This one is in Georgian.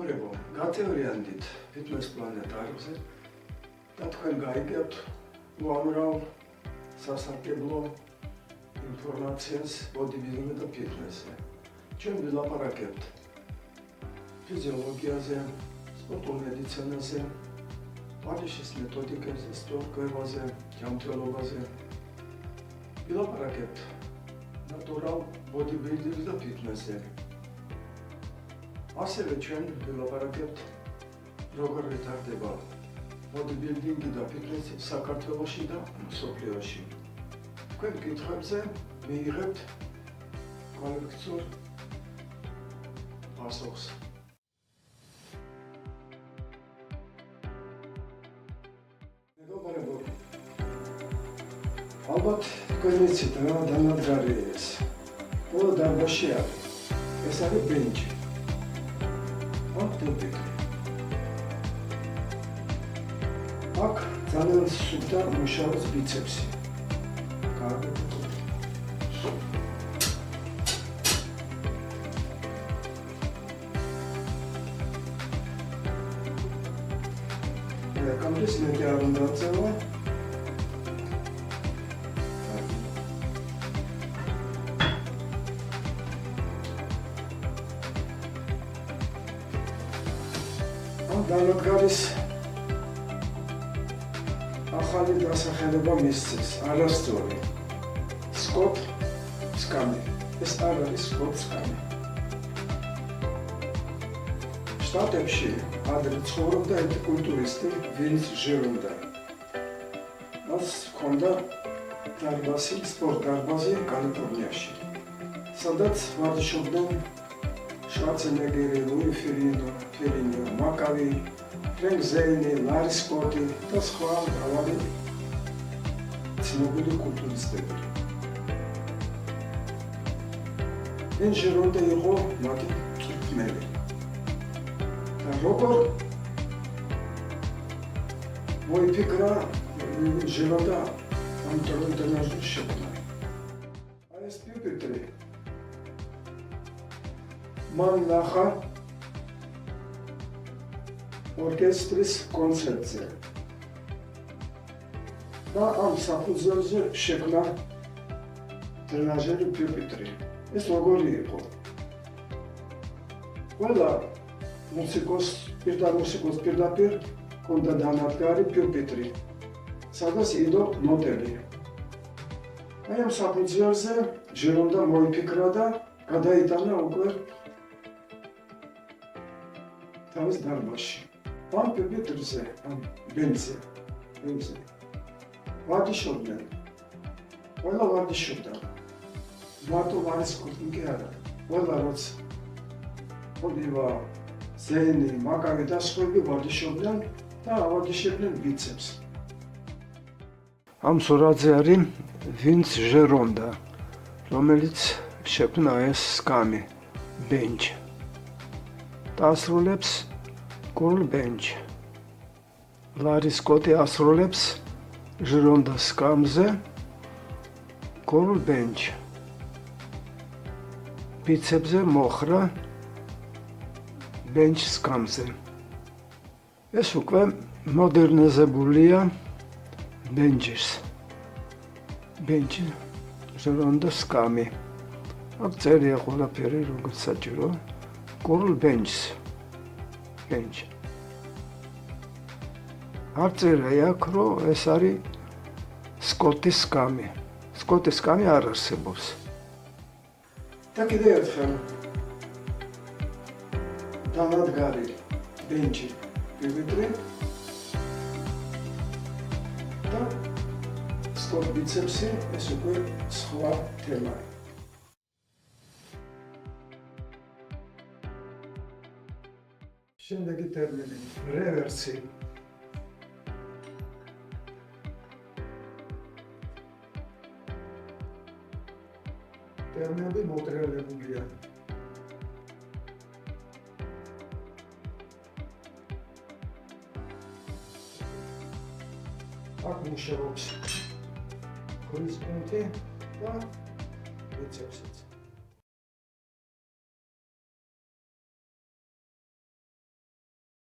მეგობრებო, გაწევრიანდით Fitness Planet არხზე და თქვენ გაიგებთ უამრავ სასარგებლო ინფორმაციას bodybuilding და fitness-ზე. ჩვენ ვილაპარაკებთ ფიზიოლოგიაზე, სპორტულ მედიცინაზე, პარიშის მეთოდიკებზე, სწორკვევაზე, ჯანმრთელობაზე. ვილაპარაკებთ natural bodybuilding და fitness-ზე. ასევე ჩვენ ვილაპარაკებთ როგორ ვითარდება bodybuilding და fitness საქართველოში და მსოფლიოში. თქვენ კითხვებზე მიიღებთ კოლექტიურ პასუხს. მეგობრებო, ალბათ თქვენ იცით რა დანადგარია ეს. ყველა დარბაზში არის. ეს არის ბენჩი. აქ ძალიან სუფთა მუშაობს ბიცეპსი. კამრის მეტი არ უნდა აწევა. დანადგარის ახალი დასახელება მისცეს, არასწორი. Scott Scami. ეს არ არის Scott Scami. შტატებში ადრე ცხოვრობდა ერთი კულტურისტი Vince Gironda. მას ჰქონდა დარბაზი, სპორტ დარბაზი კალიფორნიაში, სადაც ვარჯიშობდნენ შვარცენეგერი, ლუი ფერინო, მაკავი, ფრენკ ზეინი, ლარი სკოტი და სხვა მრავალი ცნობილი კულტურისტები. Vince Gironda იყო მათი მწვრთნელი. და როგორ მოიფიქრა Gironda ამ ტრენაჟის შექმნა. ეს პიუპიტრი მან ნახა ორკესტრის კონცერტზე და ამ საფუძველზე შექმნა ტრენაჟერი პიუპიტრი. ეს როგორი იყო? ყველა მუსიკოს პირდაპირ ჰქონდა დანადგარი პიუპიტრი, სადაც იდო ნოტები. აი ამ საფუძველზე Gironda მოიფიქრა და გადაიტანა უკვე თავის დარბაზში. ამ პიუპიტრზე, ამ ბენჩზე ვარჯიშობდნენ. ყველა ვარჯიშობდა. მარტო ლარი სკოტი კი არა. ყველა როცა ოდივა ზენი, მაკავი და სხვები ვარჯიშობდნენ და ავარჯიშებდნენ ბიცეპს. ამ სურათზე არის Vince Gironda, რომელიც შექმნა ეს Scami bench. ასრულებს Cool bench. ლარი სკოტი ასრულებს Gironda Scami-ზე Cool bench. ბიცეპზე მოხრა bench Scami-ზე. ეს უკვე მოდერნიზებულია bench Gironda Scami. აქ წერია ყველაფერი როგორც საჭირო. Cool bench. არ წერია აქ, რომ ეს არის Scott Scami. Scott Scami არ არსებობს. და კიდევ ერთხელ დანადგარი ბენჩი პიუპიტრი და Scott ბიცეპსი, ეს უკვე სხვა თემაა. შემდეგი ტერმინი რევერსი. ტერმინები მოტრიალებულია. აქ მუშაობს ხმის პუნქტი და ბიცეპსიც.